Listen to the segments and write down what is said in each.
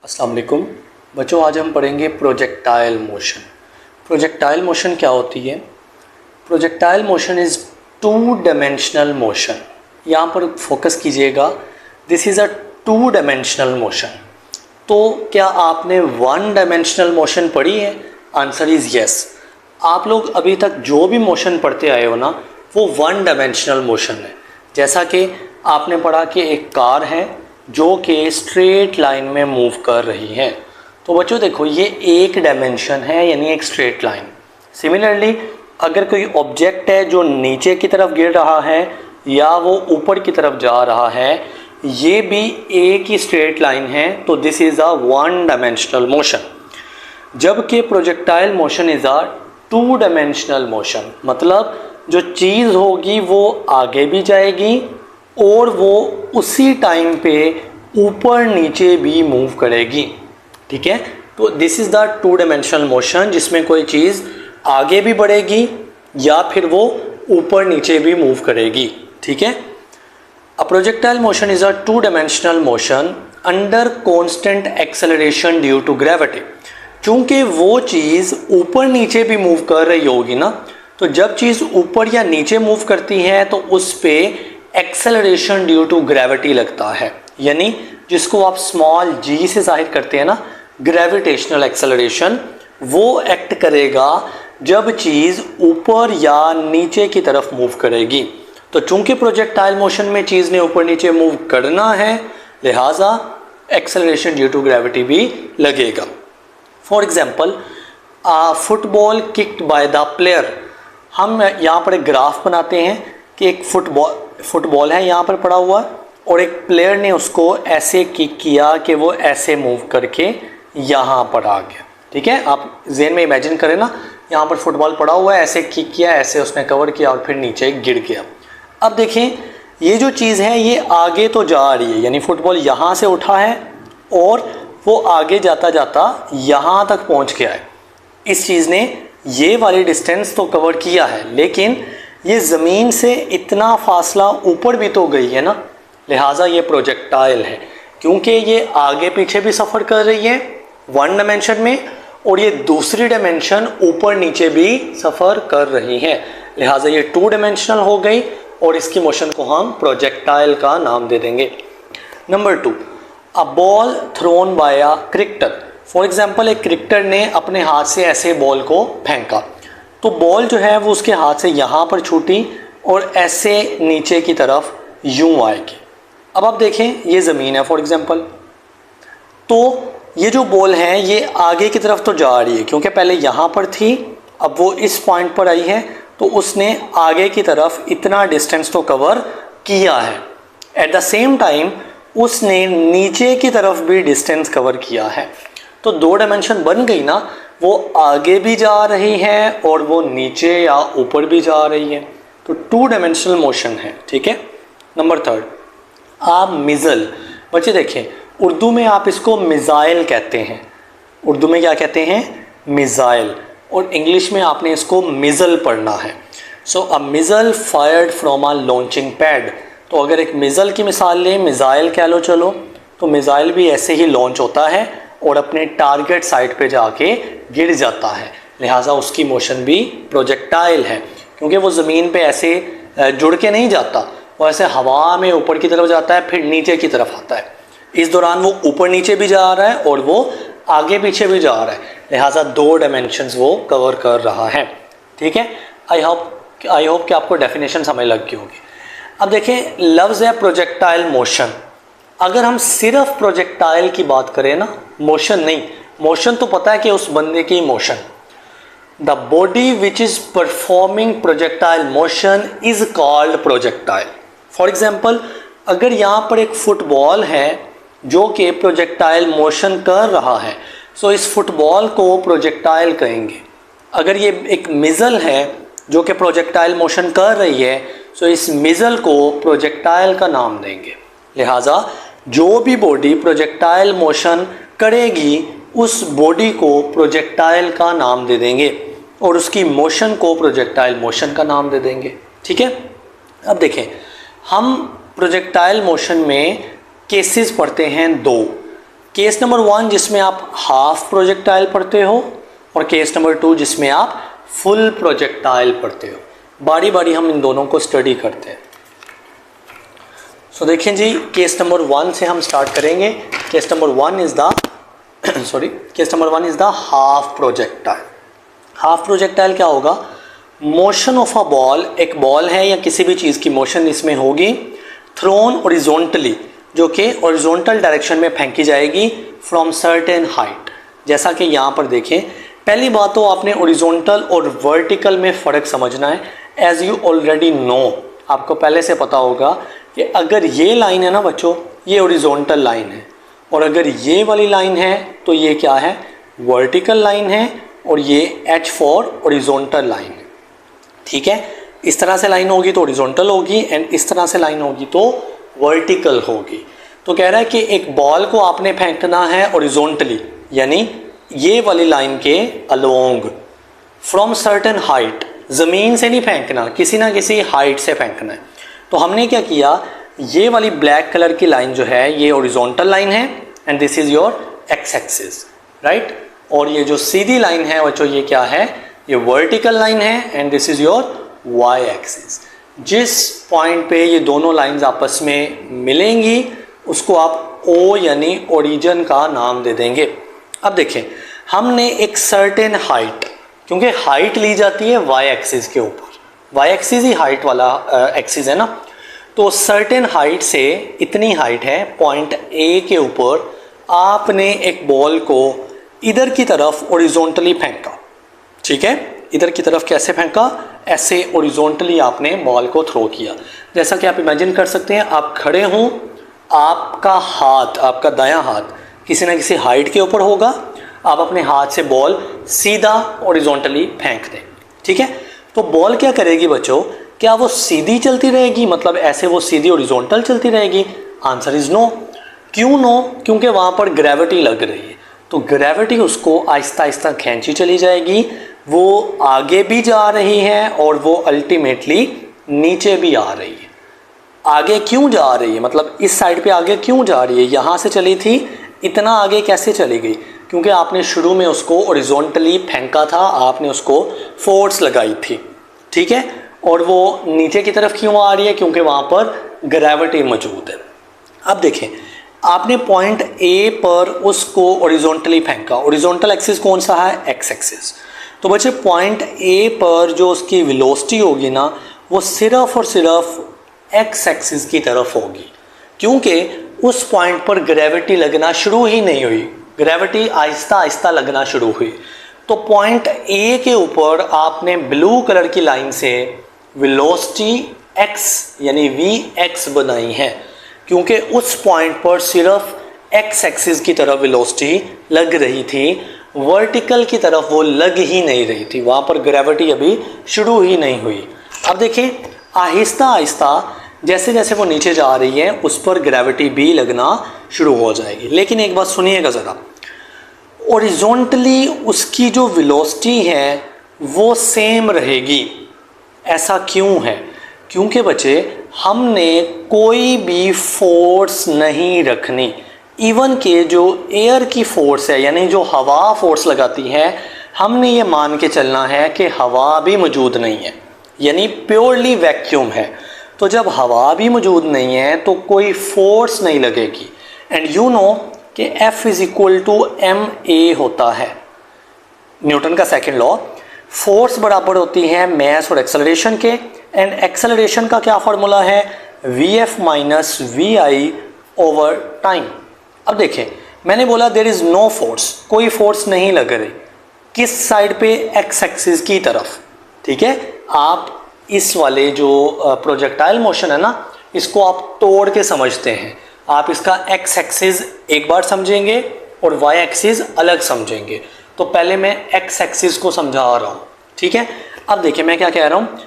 अस्सलाम वालेकुम बच्चों, आज हम पढ़ेंगे प्रोजेक्टाइल मोशन। प्रोजेक्टाइल मोशन क्या होती है? Projectile motion is to dimensional motion. यहाँ पर फोकस कीजिएगा, this is a two dimensional motion. तो क्या आपने वन डायमेंशनल मोशन पढ़ी है? Answer is yes. आप लोग अभी तक जो भी मोशन पढ़ते आए हो ना, वो वन डायमेंशनल मोशन है। जैसा कि आपने पढ़ा कि एक कार है जो कि स्ट्रेट लाइन में मूव कर रही है। तो बच्चों देखो, ये एक डायमेंशन है, यानी एक स्ट्रेट लाइन। सिमिलरली अगर कोई ऑब्जेक्ट है जो नीचे की तरफ गिर रहा है या वो ऊपर की तरफ जा रहा है, ये भी एक ही स्ट्रेट लाइन है, तो this is a one dimensional motion. जबकि projectile motion is a two dimensional motion, मतलब जो चीज़ होगी वो आगे भी जाएगी और वो उसी टाइम पे ऊपर नीचे भी मूव करेगी। ठीक है, तो this is the two dimensional motion, जिसमें कोई चीज़ आगे भी बढ़ेगी या फिर वो ऊपर नीचे भी मूव करेगी। ठीक है, a projectile motion is a two dimensional motion under constant acceleration due to gravity. चूँकि वो चीज़ ऊपर नीचे भी मूव कर रही होगी ना, तो जब चीज़ ऊपर या नीचे मूव करती है तो उस पर एक्सेलरेशन ड्यू टू ग्रेविटी लगता है, यानी जिसको आप स्मॉल जी से जाहिर करते हैं ना, ग्रेविटेशनल एक्सेलरेशन, वो एक्ट करेगा जब चीज़ ऊपर या नीचे की तरफ मूव करेगी। तो चूंकि प्रोजेक्टाइल मोशन में चीज़ ने ऊपर नीचे मूव करना है, लिहाजा एक्सेलरेशन ड्यू टू ग्रेविटी भी लगेगा। For example, football kicked by the player. हम यहाँ पर एक ग्राफ बनाते हैं कि एक फुटबॉल है यहाँ पर पड़ा हुआ, और एक प्लेयर ने उसको ऐसे किक किया कि वो ऐसे मूव करके यहाँ पर आ गया। ठीक है, आप ज़हन में इमेजिन करें ना, यहाँ पर फुटबॉल पड़ा हुआ है, ऐसे किक किया, ऐसे उसने कवर किया और फिर नीचे गिर गया। अब देखें, ये जो चीज़ है ये आगे तो जा रही है, यानी फुटबॉल यहाँ से उठा है और वो आगे जाता जाता यहाँ तक पहुँच गया है। इस चीज़ ने ये वाली डिस्टेंस तो कवर किया है, लेकिन ये ज़मीन से इतना फासला ऊपर भी तो गई है ना, लिहाजा ये प्रोजेक्टाइल है, क्योंकि ये आगे पीछे भी सफ़र कर रही है वन डायमेंशन में, और ये दूसरी डायमेंशन ऊपर नीचे भी सफ़र कर रही है, लिहाजा ये टू डायमेंशनल हो गई और इसकी मोशन को हम प्रोजेक्टाइल का नाम दे देंगे। Number 2, a ball thrown by a cricketer. For example, एक क्रिकेटर ने अपने हाथ से ऐसे बॉल को फेंका, तो बॉल जो है वो उसके हाथ से यहाँ पर छूटी और ऐसे नीचे की तरफ यूं आएगी। अब आप देखें, ये ज़मीन है फॉर एग्जांपल, तो ये जो बॉल है ये आगे की तरफ तो जा रही है, क्योंकि पहले यहाँ पर थी, अब वो इस पॉइंट पर आई है, तो उसने आगे की तरफ इतना डिस्टेंस तो कवर किया है। एट द सेम टाइम उसने नीचे की तरफ भी डिस्टेंस कवर किया है, तो दो डायमेंशन बन गई ना, वो आगे भी जा रही है और वो नीचे या ऊपर भी जा रही है, तो टू डायमेंशनल मोशन है। ठीक है, नंबर 3, आप मिज़ल। बच्चे देखें, उर्दू में आप इसको मिज़ाइल कहते हैं। उर्दू में क्या कहते हैं? मिज़ाइल, और इंग्लिश में आपने इसको मिज़ल पढ़ना है। So a missile fired from a launching pad. तो अगर एक मिज़ल की मिसाल लें, मिज़ाइल कह लो चलो, तो मिज़ाइल भी ऐसे ही लॉन्च होता है और अपने टारगेट साइट पे जाके गिर जाता है, लिहाजा उसकी मोशन भी प्रोजेक्टाइल है, क्योंकि वो ज़मीन पे ऐसे जुड़ के नहीं जाता, वो ऐसे हवा में ऊपर की तरफ जाता है फिर नीचे की तरफ आता है। इस दौरान वो ऊपर नीचे भी जा रहा है और वो आगे पीछे भी जा रहा है, लिहाजा दो डायमेंशंस वो कवर कर रहा है। ठीक है, आई होप कि आपको डेफिनेशन समझ लग गई होगी। अब देखें, लफ्ज़ है प्रोजेक्टाइल मोशन। अगर हम सिर्फ प्रोजेक्टाइल की बात करें ना, मोशन नहीं, मोशन तो पता है कि उस बंदे की motion, the body which is performing projectile motion is called projectile. For example, अगर यहाँ पर एक फुटबॉल है जो कि प्रोजेक्टाइल मोशन कर रहा है, सो इस फुटबॉल को प्रोजेक्टाइल कहेंगे। अगर ये एक मिज़ल है जो कि प्रोजेक्टाइल मोशन कर रही है, सो इस मिज़ल को प्रोजेक्टाइल का नाम देंगे। लिहाजा जो भी बॉडी प्रोजेक्टाइल मोशन करेगी, उस बॉडी को प्रोजेक्टाइल का नाम दे देंगे और उसकी मोशन को प्रोजेक्टाइल मोशन का नाम दे देंगे। ठीक है, अब देखें, हम प्रोजेक्टाइल मोशन में केसेस पढ़ते हैं दो। केस नंबर 1 जिसमें आप हाफ प्रोजेक्टाइल पढ़ते हो और केस नंबर 2 जिसमें आप फुल प्रोजेक्टाइल पढ़ते हो। बारी बारी हम इन दोनों को स्टडी करते हैं। सो देखें जी, केस नंबर 1 से हम स्टार्ट करेंगे। Case number 1 is the case number 1 is the half projectile. Half projectile क्या होगा? मोशन ऑफ अ बॉल, एक बॉल है या किसी भी चीज़ की मोशन इसमें होगी, थ्रोन ओरिजोनटली, जो कि ओरिजोनटल डायरेक्शन में फेंकी जाएगी फ्रॉम सर्टेन हाइट। जैसा कि यहाँ पर देखें, पहली बात तो आपने ओरिजोनटल और वर्टिकल में फ़र्क समझना है। एज यू ऑलरेडी नो, आपको पहले से पता होगा कि अगर ये लाइन है ना बच्चों, ये ओरिजोनटल लाइन है, और अगर ये वाली लाइन है तो ये क्या है? वर्टिकल लाइन है, और ये H फॉर ओरिजोनटल लाइन है। ठीक है, इस तरह से लाइन होगी तो ओरिजोनटल होगी, एंड इस तरह से लाइन होगी तो वर्टिकल होगी। तो कह रहा है कि एक बॉल को आपने फेंकना है ओरिजोनटली, यानी ये वाली लाइन के अलोंग, फ्रॉम सर्टेन हाइट, ज़मीन से नहीं फेंकना, किसी ना किसी हाइट से फेंकना है। तो हमने क्या किया, ये वाली ब्लैक कलर की लाइन जो है ये ओरिजोनटल लाइन है, and this is your x axis, right. और ये जो सीधी लाइन है बच्चों, ये क्या है? ये वर्टिकल लाइन है, and this is your Y axis. जिस पॉइंट पे ये दोनों लाइंस आपस में मिलेंगी उसको आप O यानी ओरिजिन का नाम दे देंगे। अब देखें, हमने एक सर्टेन हाइट, क्योंकि हाइट ली जाती है वाई एक्सिस के ऊपर, वाई एक्सिस ही हाइट वाला एक्सिस है ना, तो सर्टेन हाइट से इतनी हाइट है, पॉइंट A के ऊपर आपने एक बॉल को इधर की तरफ ओरिजोनटली फेंका। ठीक है, इधर की तरफ कैसे फेंका? ऐसे ओरिजोनटली आपने बॉल को थ्रो किया। जैसा कि आप इमेजिन कर सकते हैं, आप खड़े हों, आपका हाथ, आपका दायां हाथ किसी ना किसी हाइट के ऊपर होगा, आप अपने हाथ से बॉल सीधा ओरिजोनटली फेंक दें। ठीक है, तो बॉल क्या करेगी बच्चों? क्या वो सीधी चलती रहेगी, मतलब ऐसे वो सीधी ओरिजोनटल चलती रहेगी? Answer is no. क्यों नो? क्योंकि वहाँ पर ग्रेविटी लग रही है, तो ग्रेविटी उसको आहिस्ता आहिस्ता खींची चली जाएगी, वो आगे भी जा रही है और वो अल्टीमेटली नीचे भी आ रही है। आगे क्यों जा रही है, मतलब इस साइड पे आगे क्यों जा रही है? यहाँ से चली थी, इतना आगे कैसे चली गई? क्योंकि आपने शुरू में उसको ओरिजोनटली फेंका था, आपने उसको फोर्स लगाई थी। ठीक है, और वो नीचे की तरफ क्यों आ रही है? क्योंकि वहाँ पर ग्रेविटी मौजूद है। अब देखें, आपने पॉइंट A पर उसको ओरिजोनटली फेंका। ओरिजोनटल एक्सिस कौन सा है? X axis. तो बच्चे पॉइंट A पर जो उसकी वेलोसिटी होगी ना, वो सिर्फ और सिर्फ एक्स एक्सिस की तरफ होगी, क्योंकि उस पॉइंट पर ग्रेविटी लगना शुरू ही नहीं हुई, ग्रेविटी आहिस्ता आहिस्ता लगना शुरू हुई। तो पॉइंट A के ऊपर आपने ब्लू कलर की लाइन से वेलोसिटी x यानी Vx बनाई है, क्योंकि उस पॉइंट पर सिर्फ x एक्सिस की तरफ वेलोसिटी लग रही थी, वर्टिकल की तरफ वो लग ही नहीं रही थी, वहाँ पर ग्रेविटी अभी शुरू ही नहीं हुई। अब देखिए, आहिस्ता आहिस्ता जैसे जैसे वो नीचे जा रही है उस पर ग्रेविटी भी लगना शुरू हो जाएगी। लेकिन एक बात सुनिएगा ज़रा, ओरिजोनटली उसकी जो वेलोसिटी है वो सेम रहेगी। ऐसा क्यों है? क्योंकि बच्चे हमने कोई भी फोर्स नहीं रखनी, इवन के जो एयर की फोर्स है यानी जो हवा फोर्स लगाती है, हमने ये मान के चलना है कि हवा भी मौजूद नहीं है, यानी प्योरली वैक्यूम है। तो जब हवा भी मौजूद नहीं है तो कोई फोर्स नहीं लगेगी। एंड यू नो कि F is equal to ma होता है, न्यूटन का सेकंड लॉ। फोर्स बराबर होती है मैस और एक्सेलरेशन के, एंड एक्सेलरेशन का क्या फार्मूला है? Vf minus Vi over time. अब देखें, मैंने बोला देयर इज नो फोर्स, कोई फोर्स नहीं लग रही। किस साइड पे? एक्स एक्सिस की तरफ। ठीक है, आप इस वाले जो प्रोजेक्टाइल मोशन है ना, इसको आप तोड़ के समझते हैं। आप इसका एक्स एक्सिस एक बार समझेंगे और वाई एक्सिस अलग समझेंगे। तो पहले मैं एक्स एक्सिस को समझा रहा हूँ। ठीक है, अब देखिए मैं क्या कह रहा हूँ,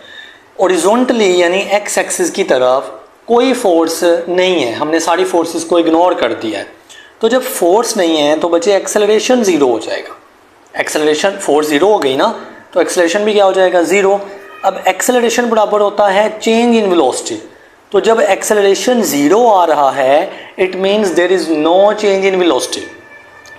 ओरिजोनटली यानी एक्स एक्सिस की तरफ कोई फोर्स नहीं है, हमने सारी फोर्सेस को इग्नोर कर दिया है। तो जब फोर्स नहीं है तो बच्चे एक्सेलरेशन ज़ीरो हो जाएगा। एक्सेलरेशन, फोर्स ज़ीरो हो गई ना, तो एक्सेलरेशन भी क्या हो जाएगा? ज़ीरो। अब एक्सेलरेशन बराबर होता है चेंज इन वेलोसिटी। तो जब एक्सेलरेशन ज़ीरो आ रहा है, it means there is no change in velocity.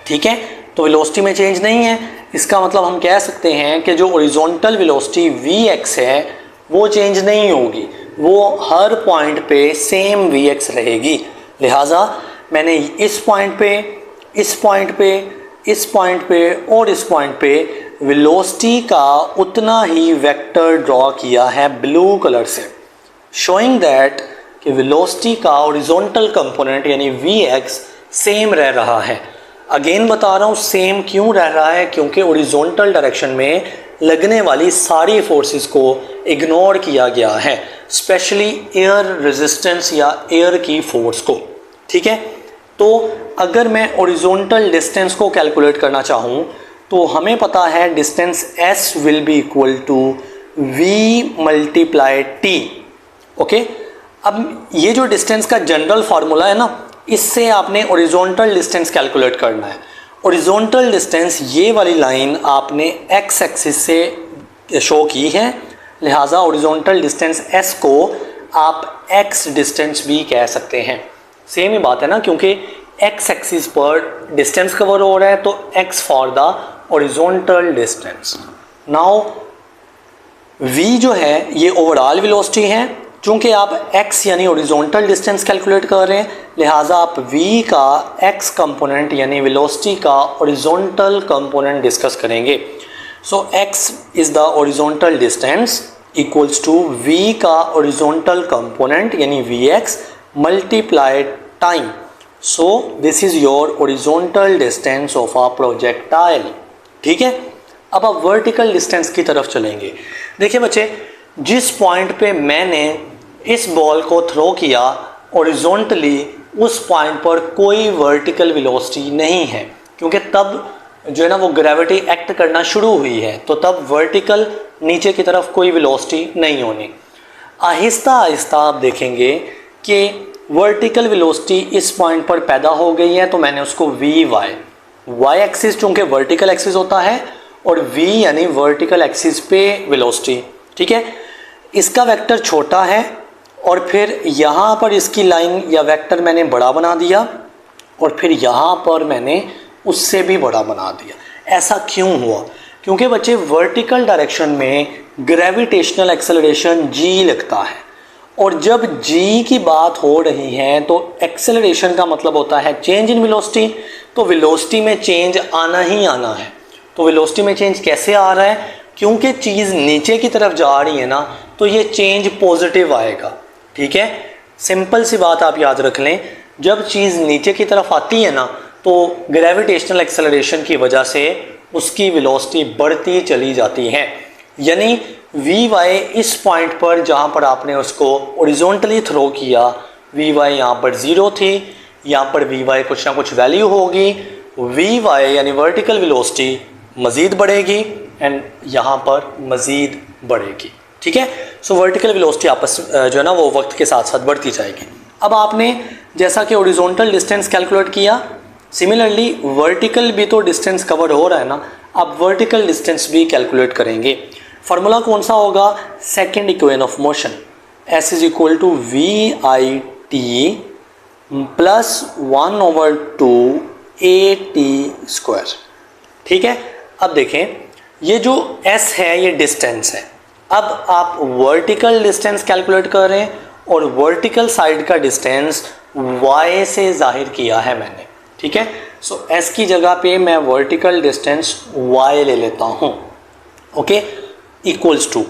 ठीक है, तो वेलोसिटी में चेंज नहीं है। इसका मतलब हम कह सकते हैं कि जो हॉरिजॉन्टल वेलोसिटी Vx है वो चेंज नहीं होगी, वो हर पॉइंट पे सेम Vx रहेगी। लिहाजा मैंने इस पॉइंट पे, इस पॉइंट पे, इस पॉइंट पे और इस पॉइंट पे वेलोसिटी का उतना ही वेक्टर ड्रॉ किया है ब्लू कलर से, शोइंग दैट कि वेलोसिटी का हॉरिजॉन्टल कंपोनेंट यानी Vx सेम रह रहा है। अगेन बता रहा हूँ सेम क्यों रह रहा है, क्योंकि हॉरिजॉन्टल डायरेक्शन में लगने वाली सारी फोर्सेस को इग्नोर किया गया है, स्पेशली एयर रेजिस्टेंस या एयर की फोर्स को। ठीक है, तो अगर मैं हॉरिजॉन्टल डिस्टेंस को कैलकुलेट करना चाहूँ तो हमें पता है distance s will be equal to v multiply t। Okay, अब ये जो डिस्टेंस का जनरल फार्मूला है ना, इससे आपने हॉरिजॉन्टल डिस्टेंस कैलकुलेट करना है। हॉरिजॉन्टल डिस्टेंस ये वाली लाइन आपने x एक्सिस से शो की है, लिहाजा हॉरिजॉन्टल डिस्टेंस s को आप x डिस्टेंस भी कह सकते हैं। सेम ही बात है ना, क्योंकि x एक्सिस पर डिस्टेंस कवर हो रहा है तो x for the horizontal distance. Now v जो है ये ओवरऑल वेलोसिटी है, चूंकि आप x यानी हॉरिजॉन्टल डिस्टेंस कैलकुलेट कर रहे हैं, लिहाजा आप v का x कंपोनेंट यानी वेलोसिटी का हॉरिजॉन्टल कंपोनेंट डिस्कस करेंगे। So x is the horizontal distance equals to v का हॉरिजॉन्टल कंपोनेंट यानी vx multiplied time. So this is your horizontal distance of a projectile. ठीक है, अब आप वर्टिकल डिस्टेंस की तरफ चलेंगे। देखिए बच्चे, जिस पॉइंट पे मैंने इस बॉल को थ्रो किया हॉरिजॉन्टली, उस पॉइंट पर कोई वर्टिकल वेलोसिटी नहीं है, क्योंकि तब जो है ना वो ग्रेविटी एक्ट करना शुरू हुई है, तो तब वर्टिकल नीचे की तरफ कोई वेलोसिटी नहीं होनी। आहिस्ता आहिस्ता आप देखेंगे कि वर्टिकल वेलोसिटी इस पॉइंट पर पैदा हो गई है, तो मैंने उसको y एक्सिस चूंकि वर्टिकल एक्सिस होता है और v यानी वर्टिकल एक्सिस पे वेलोसिटी। ठीक है, इसका वेक्टर छोटा है और फिर यहाँ पर इसकी लाइन या वेक्टर मैंने बड़ा बना दिया और फिर यहाँ पर मैंने उससे भी बड़ा बना दिया। ऐसा क्यों हुआ? क्योंकि बच्चे वर्टिकल डायरेक्शन में ग्रेविटेशनल एक्सेलरेशन g लगता है, और जब g की बात हो रही है तो एक्सेलरेशन का मतलब होता है चेंज इन वेलोसिटी, तो वेलोसिटी में चेंज आना ही आना है। तो वेलोसिटी में चेंज कैसे आ रहा है? क्योंकि चीज़ नीचे की तरफ जा रही है ना, तो ये चेंज पॉजिटिव आएगा। ठीक है, सिंपल सी बात आप याद रख लें, जब चीज़ नीचे की तरफ आती है ना तो ग्रेविटेशनल एक्सेलरेशन की वजह से उसकी वेलोसिटी बढ़ती चली जाती है। यानी Vy इस पॉइंट पर जहाँ पर आपने उसको हॉरिजॉन्टली थ्रो किया, Vy यहाँ पर 0 थी, यहाँ पर Vy कुछ ना कुछ वैल्यू होगी, Vy यानी वर्टिकल वेलोसिटी मज़ीद बढ़ेगी एंड यहाँ पर मज़ीद बढ़ेगी। ठीक है, सो वर्टिकल वेलोसिटी आपस जो है ना वो वक्त के साथ साथ बढ़ती जाएगी। अब आपने जैसा कि हॉरिजॉन्टल डिस्टेंस कैलकुलेट किया, सिमिलरली वर्टिकल भी तो डिस्टेंस कवर हो रहा है ना, आप वर्टिकल डिस्टेंस भी कैलकुलेट करेंगे। फार्मूला कौन सा होगा? Second equation of motion, s is equal to VIT plus 1/2 AT square. ठीक है, अब देखें ये जो s है ये डिस्टेंस है। अब आप वर्टिकल डिस्टेंस कैलकुलेट कर रहे हैं और वर्टिकल साइड का डिस्टेंस y से जाहिर किया है मैंने। ठीक है, सो s की जगह पे मैं वर्टिकल डिस्टेंस y ले लेता हूँ। Okay, equals to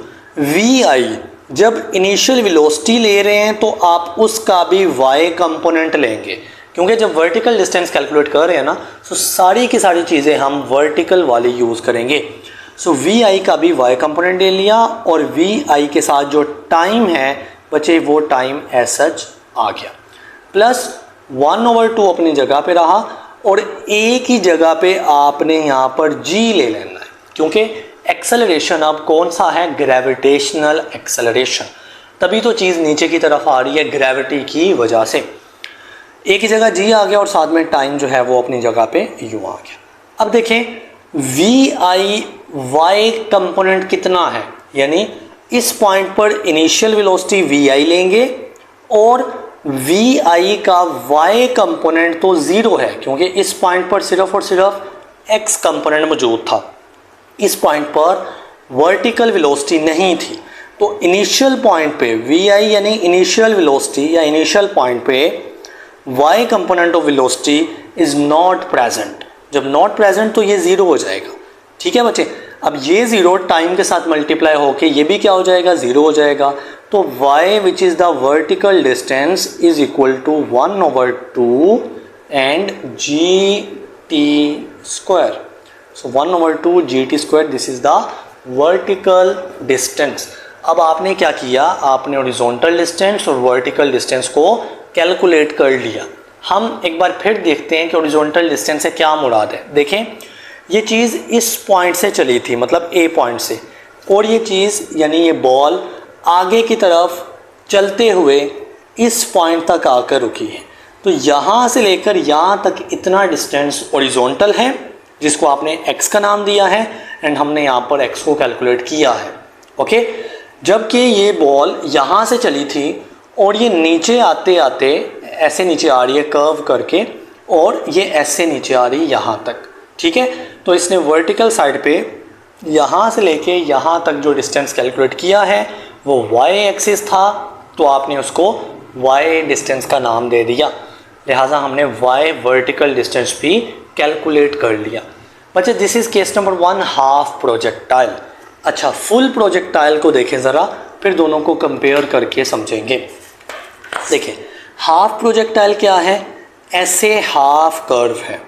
VI। जब इनिशियल वेलोसिटी ले रहे हैं तो आप उसका भी y कंपोनेंट लेंगे, क्योंकि जब वर्टिकल डिस्टेंस कैलकुलेट कर रहे हैं ना तो सारी की सारी चीज़ें हम वर्टिकल वाली यूज़ करेंगे। सो VI का भी y कंपोनेंट ले लिया और VI के साथ जो टाइम है बचे वो टाइम एज सच आ गया, प्लस 1/2 अपनी जगह पे रहा और a की जगह पे आपने यहाँ पर g ले लेना है, क्योंकि एक्सेलरेशन अब कौन सा है? Gravitational acceleration. तभी तो चीज़ नीचे की तरफ आ रही है ग्रेविटी की वजह से। a की जगह g आ गया और साथ में टाइम जो है वो अपनी जगह पे u आ गया। अब देखें VI y कंपोनेंट कितना है, यानी इस पॉइंट पर इनिशियल वेलोसिटी VI लेंगे और वी आई का वाई कंपोनेंट तो ज़ीरो है, क्योंकि इस पॉइंट पर सिर्फ और सिर्फ एक्स कंपोनेंट मौजूद था, इस पॉइंट पर वर्टिकल वेलोसिटी नहीं थी। तो इनिशियल पॉइंट पे वी आई यानी इनिशियल वेलोसिटी या इनिशियल पॉइंट पे Y component of velocity is not present. जब नॉट प्रेजेंट तो ये ज़ीरो हो जाएगा। ठीक है बच्चे, अब ये ज़ीरो टाइम के साथ मल्टीप्लाई होके ये भी क्या हो जाएगा, ज़ीरो हो जाएगा। तो y which is the vertical distance is equal to 1/2 and gt square. So 1/2 gt square, this is the vertical distance. अब आपने क्या किया, आपने हॉरिजॉन्टल डिस्टेंस और वर्टिकल डिस्टेंस को कैलकुलेट कर लिया। हम एक बार फिर देखते हैं कि हॉरिजॉन्टल डिस्टेंस से क्या मुराद है। देखें, ये चीज़ इस पॉइंट से चली थी, मतलब ए पॉइंट से, और ये चीज़ यानी ये बॉल आगे की तरफ चलते हुए इस पॉइंट तक आकर रुकी है। तो यहाँ से लेकर यहाँ तक इतना डिस्टेंस हॉरिजॉन्टल है, जिसको आपने x का नाम दिया है, एंड हमने यहाँ पर x को कैलकुलेट किया है। ओके, जबकि ये बॉल यहाँ से चली थी और ये नीचे आते आते ऐसे नीचे आ रही है कर्व करके, और ये ऐसे नीचे आ रही है यहाँ तक। ठीक है, तो इसने वर्टिकल साइड पे यहाँ से लेके यहाँ तक जो डिस्टेंस कैलकुलेट किया है वो y एक्सिस था, तो आपने उसको y डिस्टेंस का नाम दे दिया, लिहाजा हमने y वर्टिकल डिस्टेंस भी कैलकुलेट कर लिया। बच्चे, this is case number 1, half projectile. अच्छा, फुल प्रोजेक्टाइल को देखें ज़रा, फिर दोनों को कंपेयर करके समझेंगे। देखिए, हाफ प्रोजेक्टाइल क्या है, ऐसे हाफ कर्व है।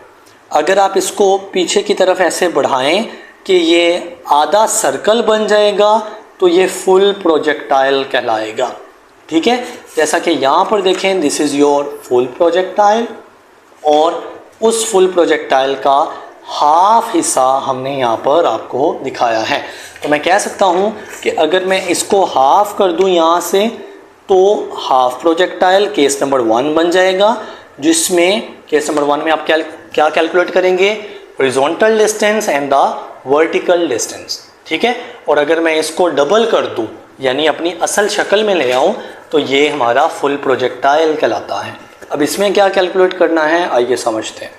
अगर आप इसको पीछे की तरफ ऐसे बढ़ाएं कि ये आधा सर्कल बन जाएगा, तो ये फुल प्रोजेक्टाइल कहलाएगा। ठीक है, जैसा कि यहाँ पर देखें, this is your full projectile, और उस फुल प्रोजेक्टाइल का हाफ हिस्सा हमने यहाँ पर आपको दिखाया है। तो मैं कह सकता हूँ कि अगर मैं इसको हाफ कर दूँ यहाँ से, तो हाफ प्रोजेक्टाइल केस नंबर 1 बन जाएगा, जिसमें केस नंबर 1 में आप क्या कैलकुलेट करेंगे, horizontal distance and the vertical distance. ठीक है, और अगर मैं इसको डबल कर दूं यानी अपनी असल शक्ल में ले आऊं, तो ये हमारा फुल प्रोजेक्टाइल कहलाता है। अब इसमें क्या कैलकुलेट करना है, आइए समझते हैं।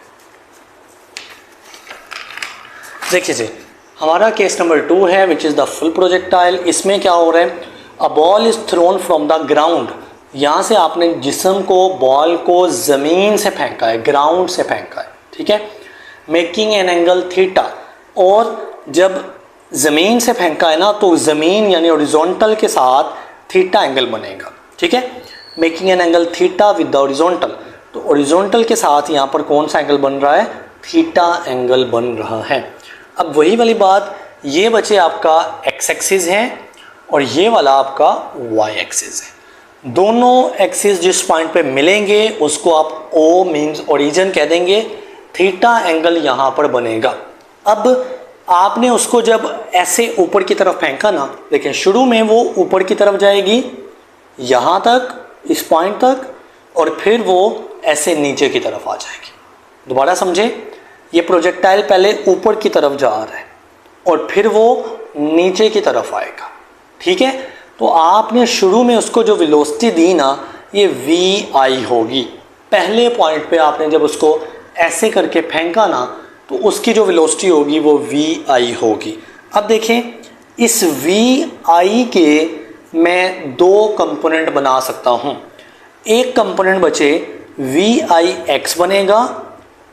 देखिए जी, हमारा केस नंबर 2 है विच इज़ द फुल प्रोजेक्टाइल। इसमें क्या हो रहा है, a ball is thrown from the ground. यहाँ से आपने जिस्म को, बॉल को ज़मीन से फेंका है, ग्राउंड से फेंका है। ठीक है, मेकिंग एन एंगल थीटा, और जब ज़मीन से फेंका है ना, तो ज़मीन यानी हॉरिजॉन्टल के साथ थीटा एंगल बनेगा। ठीक है, making an angle theta with the horizontal, तो हॉरिजॉन्टल के साथ यहाँ पर कौन सा एंगल बन रहा है, थीटा एंगल बन रहा है। अब वही वाली बात, ये बचे आपका एक्स एक्सिस है और ये वाला आपका वाई एक्सिस है। दोनों एक्सिस जिस पॉइंट पे मिलेंगे उसको आप ओ मीन्स ओरिजिन कह देंगे, थीटा एंगल यहाँ पर बनेगा। अब आपने उसको जब ऐसे ऊपर की तरफ फेंका ना, देखिए शुरू में वो ऊपर की तरफ जाएगी यहाँ तक, इस पॉइंट तक, और फिर वो ऐसे नीचे की तरफ आ जाएगी। दोबारा समझे, ये प्रोजेक्टाइल पहले ऊपर की तरफ जा रहा है और फिर वो नीचे की तरफ आएगा। ठीक है, तो आपने शुरू में उसको जो वेलोसिटी दी ना, ये वी आई होगी। पहले पॉइंट पे आपने जब उसको ऐसे करके फेंका ना, तो उसकी जो वेलोसिटी होगी वो वी आई होगी। अब देखें, इस वी आई के मैं दो कंपोनेंट बना सकता हूँ। एक कंपोनेंट बचे वी आई एक्स बनेगा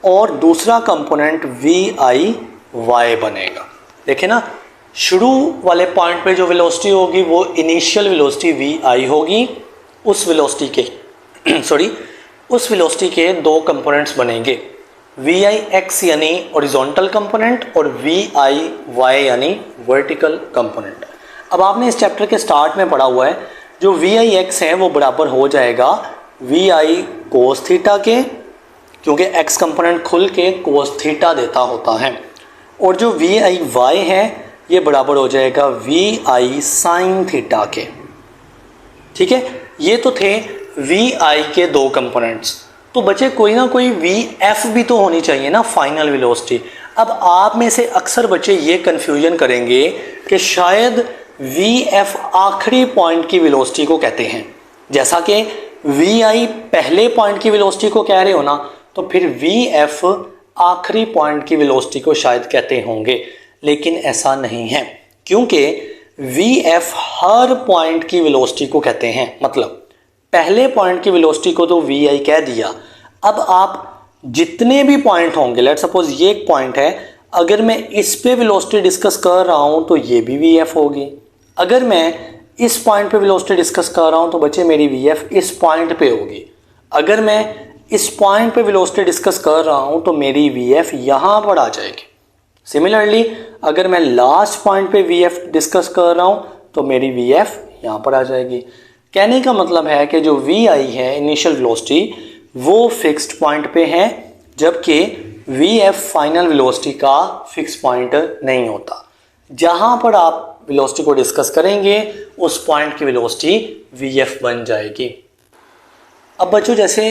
और दूसरा कंपोनेंट वी आई वाई बनेगा। देखें ना, शुरू वाले पॉइंट पे जो वेलोसिटी होगी वो इनिशियल वेलोसिटी वी आई होगी। उस वेलोसिटी के उस वेलोसिटी के दो कंपोनेंट्स बनेंगे, वी आई एक्स यानी हॉरिजॉन्टल कंपोनेंट और वी आई वाई यानी वर्टिकल कंपोनेंट। अब आपने इस चैप्टर के स्टार्ट में पढ़ा हुआ है, जो वी आई एक्स है वो बराबर हो जाएगा वी आई कोस थीटा के, क्योंकि एक्स कंपोनेंट खुल के कोस थीटा देता होता है, और जो वी आई वाई है ये बराबर हो जाएगा वी आई साइन थीटा के। ठीक है, ये तो थे वी आई के दो कंपोनेंट्स। तो बचे कोई ना कोई वी एफ भी तो होनी चाहिए ना, फाइनल वेलोसिटी। अब आप में से अक्सर बच्चे ये कन्फ्यूजन करेंगे कि शायद वी एफ आखिरी पॉइंट की वेलोसिटी को कहते हैं, जैसा कि वी आई पहले पॉइंट की वेलोसिटी को कह रहे हो ना, तो फिर वी एफ आखिरी पॉइंट की वेलोसिटी को शायद कहते होंगे, लेकिन ऐसा नहीं है, क्योंकि वी एफ हर पॉइंट की वेलोसिटी को कहते हैं। मतलब पहले पॉइंट की वेलोसिटी को तो वी आई कह दिया, अब आप जितने भी पॉइंट होंगे, लेट सपोज ये एक पॉइंट है, अगर मैं इस पे वेलोसिटी डिस्कस कर रहा हूं तो ये भी वी एफ होगी। अगर मैं इस पॉइंट पे वेलोसिटी डिस्कस कर रहा हूं तो बच्चे मेरी वी एफ इस पॉइंट पे होगी। अगर मैं इस पॉइंट पे वेलोसिटी डिस्कस कर रहा हूं तो मेरी वी एफ यहां पर आ जाएगी। सिमिलरली अगर मैं लास्ट पॉइंट पे वी एफ डिस्कस कर रहा हूं तो मेरी वी एफ यहां पर आ जाएगी। कहने का मतलब है कि जो वी आई है इनिशियल वेलोसिटी वो फिक्स्ड पॉइंट पे है, जबकि वी एफ फाइनल वेलोसिटी का फिक्स पॉइंट नहीं होता। जहां पर आप वेलोसिटी को डिस्कस करेंगे उस पॉइंट की वेलोसिटी वी एफ बन जाएगी। अब बच्चों जैसे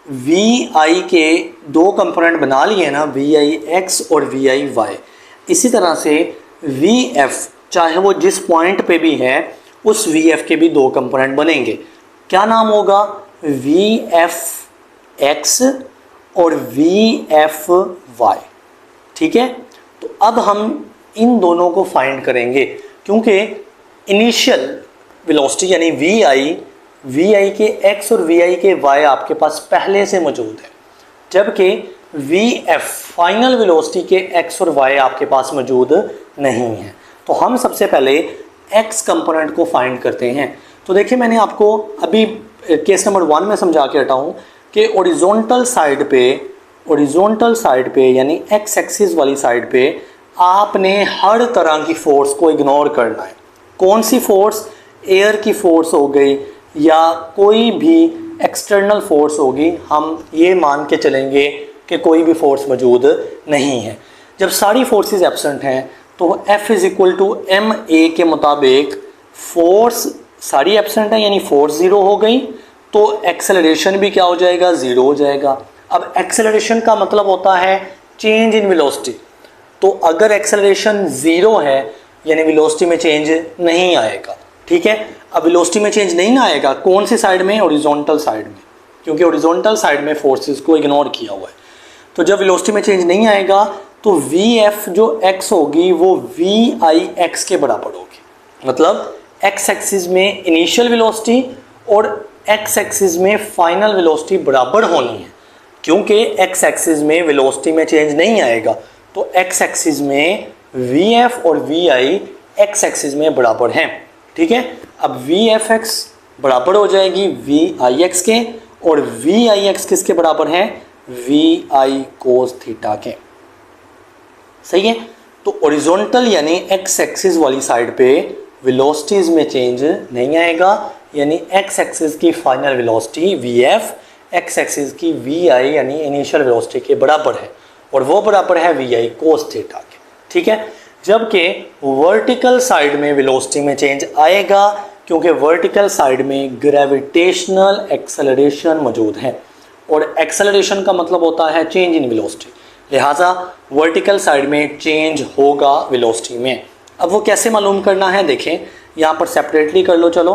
वी आई के दो कंपोनेंट बना लिए ना, वी आई एक्स और वी आई वाई, इसी तरह से वी एफ चाहे वो जिस पॉइंट पे भी है उस वी एफ के भी दो कंपोनेंट बनेंगे। क्या नाम होगा? वी एफ एक्स और वी एफ वाई। ठीक है, तो अब हम इन दोनों को फाइंड करेंगे, क्योंकि इनिशियल वेलोसिटी यानी वी आई के एक्स और वी आई के वाई आपके पास पहले से मौजूद है, जबकि वी एफ फाइनल वेलोसिटी के एक्स और वाई आपके पास मौजूद नहीं है। तो हम सबसे पहले एक्स कंपोनेंट को फाइंड करते हैं। तो देखिए मैंने आपको अभी केस नंबर 1 में समझा के हटा हूँ कि ओरिजोनटल साइड पे यानी एक्स एक्सिस वाली साइड पे आपने हर तरह की फोर्स को इग्नोर करना है। कौन सी फोर्स? एयर की फोर्स हो गई या कोई भी एक्सटर्नल फोर्स होगी, हम ये मान के चलेंगे कि कोई भी फोर्स मौजूद नहीं है। जब सारी फोर्सेस एब्सेंट हैं तो F is equal to M A के मुताबिक फोर्स सारी एब्सेंट है यानी फोर्स ज़ीरो हो गई, तो एक्सेलरेशन भी क्या हो जाएगा? ज़ीरो हो जाएगा। अब एक्सेलरेशन का मतलब होता है चेंज इन वेलोसिटी। तो अगर एक्सेलरेशन ज़ीरो है यानी वेलोसिटी में चेंज नहीं आएगा। ठीक है, अब वेलोसिटी में चेंज नहीं आएगा कौन सी साइड में? ओरिजोनटल साइड में, क्योंकि ओरिजोनटल साइड में फोर्सेस को इग्नोर किया हुआ है। तो जब वेलोसिटी में चेंज नहीं आएगा तो वी एफ जो एक्स होगी वो वी आई एक्स के बराबर होगी। मतलब एक्स एक्सिस में इनिशियल वेलोसिटी और एक्स एक्सिस में फाइनल वेलोसिटी बराबर होनी है, क्योंकि एक्स एक्सिस में वेलोसिटी में चेंज नहीं आएगा, तो एक्स एक्सिस में वी एफ और वी आई एक्स एक्सिस में बराबर हैं। ठीक है, अब वी एफ एक्स बराबर हो जाएगी वी आई एक्स के, और वी आई एक्स किसके बराबर है? वी आई कोस थीटा के। सही है, तो ओरिजोनटल यानी एक्स एक्सिस वाली साइड पे वेलोसिटीज में चेंज नहीं आएगा, यानी एक्स एक्सिस की final velocity V F x axis की वी आई यानी इनिशियल वेलोसिटी के बराबर है, और वो बराबर है वी आई कोस थीटा के। ठीक है, जबकि वर्टिकल साइड में वेलोसिटी में चेंज आएगा, क्योंकि वर्टिकल साइड में ग्रेविटेशनल एक्सेलरेशन मौजूद है, और एक्सेलरेशन का मतलब होता है चेंज इन वेलोसिटी, लिहाजा वर्टिकल साइड में चेंज होगा वेलोसिटी में। अब वो कैसे मालूम करना है? देखें यहाँ पर सेपरेटली कर लो, चलो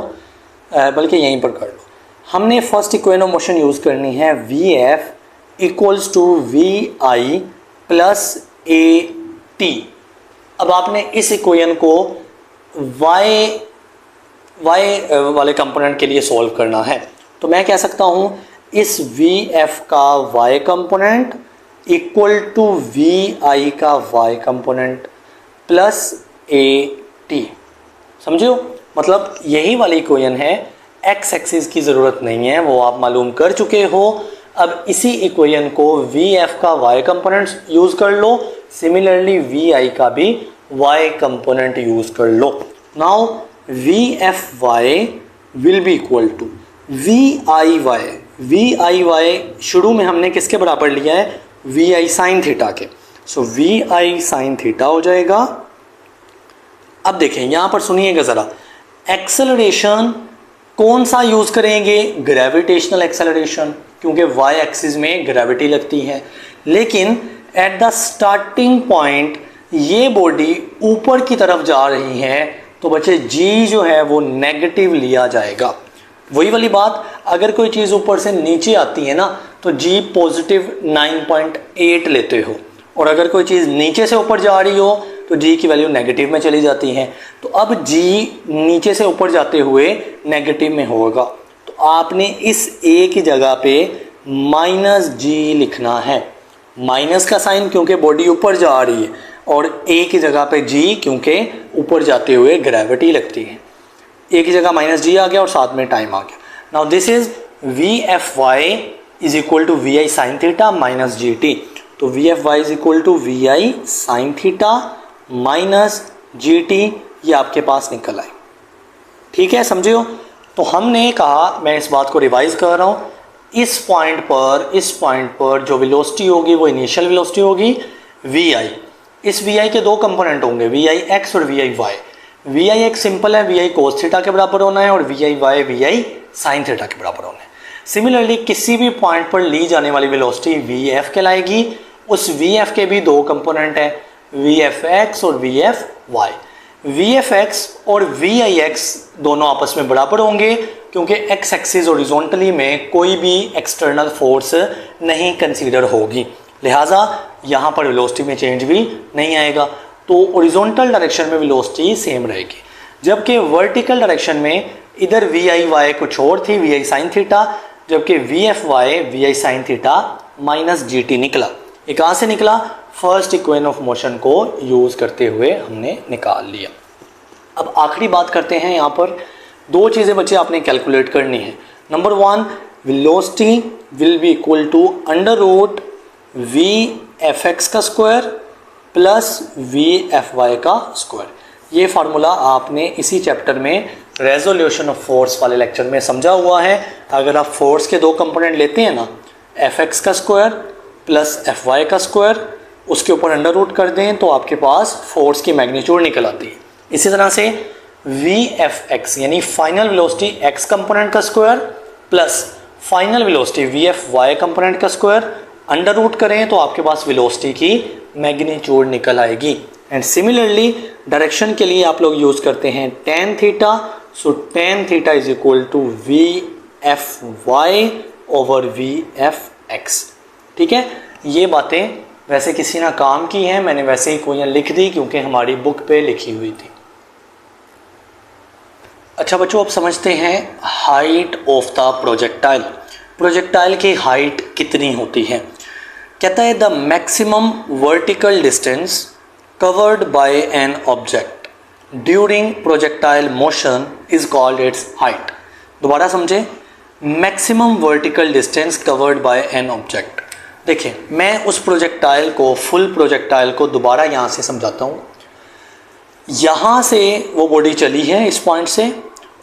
बल्कि यहीं पर कर लो। हमने first equation of motion use करनी है V F equals to V I plus A T. अब आपने इस इक्वेशन को वाई वाले कंपोनेंट के लिए सॉल्व करना है, तो मैं कह सकता हूँ इस वी एफ का Y component equal to V I का Y component plus A T. समझो, मतलब यही वाली इक्वेशन है, एक्स एक्सिस की ज़रूरत नहीं है, वो आप मालूम कर चुके हो। अब इसी इक्वेशन को वी एफ का वाई कंपोनेंट यूज़ कर लो, सिमिलरली वी आई का भी वाई कंपोनेंट यूज़ कर लो। Now V F Y will be equal to V I Y. V I Y शुरू में हमने किसके बराबर लिया है? वी आई साइन थीटा के। So V I sine theta हो जाएगा। अब देखें यहाँ पर सुनिएगा ज़रा, एक्सेलरेशन कौन सा यूज़ करेंगे? ग्रेविटेशनल एक्सेलरेशन, क्योंकि वाई एक्सिस में ग्रेविटी लगती है। लेकिन एट द स्टार्टिंग पॉइंट ये बॉडी ऊपर की तरफ जा रही है, तो बच्चे जी जो है वो नेगेटिव लिया जाएगा। वही वाली बात, अगर कोई चीज़ ऊपर से नीचे आती है ना तो जी पॉजिटिव 9.8 लेते हो, और अगर कोई चीज़ नीचे से ऊपर जा रही हो तो जी की वैल्यू नेगेटिव में चली जाती है। तो अब जी नीचे से ऊपर जाते हुए नेगेटिव में होगा, तो आपने इस ए की जगह पे माइनस जी लिखना है। माइनस का साइन क्योंकि बॉडी ऊपर जा रही है, और ए की जगह पे जी क्योंकि ऊपर जाते हुए ग्रेविटी लगती है। ए की जगह माइनस जी आ गया और साथ में टाइम आ गया। Now this is V F Y is equal to V I sine theta minus G T. तो V F Y is equal to V I sine theta minus G T, ये आपके पास निकल आए। ठीक है, समझे हो? तो हमने कहा, मैं इस बात को रिवाइज कर रहा हूँ, इस पॉइंट पर जो वेलोसिटी होगी वो इनिशियल वेलोसिटी होगी वी आई। इस वी आई के दो कंपोनेंट होंगे, वी आई एक्स और V I Y. V I X simple है, वी आई कोस थीटा के बराबर होना है, और V I Y V I sine theta के बराबर होना है। सिमिलरली किसी भी पॉइंट पर ली जाने वाली वेलोसिटी वी एफ कहलाएगी। उस वी एफ के भी दो कंपोनेंट हैं, वी एफ एक्स और V F Y. V F X और वी आई एक्स दोनों आपस में बराबर होंगे, क्योंकि एक्स एक्सिस हॉरिजॉन्टली में कोई भी एक्सटर्नल फोर्स नहीं कंसीडर होगी, लिहाजा यहाँ पर वेलोसिटी में चेंज भी नहीं आएगा। तो हॉरिजॉन्टल डायरेक्शन में वेलोसिटी सेम रहेगी, जबकि वर्टिकल डायरेक्शन में इधर वी आई वाई कुछ और थी, वी आई साइन थीटा, जबकि V F Y V I sine theta minus G T निकला। ये कहाँ से निकला? फर्स्ट इक्वेशन ऑफ मोशन को यूज़ करते हुए हमने निकाल लिया। अब आखिरी बात करते हैं, यहाँ पर दो चीज़ें बच्चे आपने कैलकुलेट करनी है। Number one, velocity will be equal to under root V F X का square plus V F Y का स्क्वायर। ये फार्मूला आपने इसी चैप्टर में रेजोल्यूशन ऑफ फोर्स वाले लेक्चर में समझा हुआ है। अगर आप फोर्स के दो कंपोनेंट लेते हैं ना, एफ एक्स का स्क्वायर प्लस एफ वाई का स्क्वायर, उसके ऊपर अंडर रूट कर दें तो आपके पास फोर्स की मैग्नीट्यूड निकल आती है। इसी तरह से वी एफ एक्स यानी फाइनल वेलोसिटी एक्स कंपोनेंट का square plus final velocity V F Y component का स्क्वायर अंडर रूट करें तो आपके पास वेलोसिटी की मैग्नीट्यूड निकल आएगी। एंड सिमिलरली डायरेक्शन के लिए आप लोग यूज़ करते हैं tan theta. So tan theta is equal to V F Y over V F X. ठीक है, ये बातें वैसे किसी ने काम की हैं, मैंने वैसे ही कोई लिख दी क्योंकि हमारी बुक पे लिखी हुई थी। अच्छा बच्चों, अब समझते हैं height of the projectile. Projectile की हाइट कितनी होती है? कहता है the maximum vertical distance covered by an object during projectile motion is called its height. दोबारा समझे, maximum vertical distance covered by an object. देखिए, मैं उस प्रोजेक्टाइल को, फुल प्रोजेक्टाइल को दोबारा यहाँ से समझाता हूँ। यहाँ से वो बॉडी चली है इस पॉइंट से,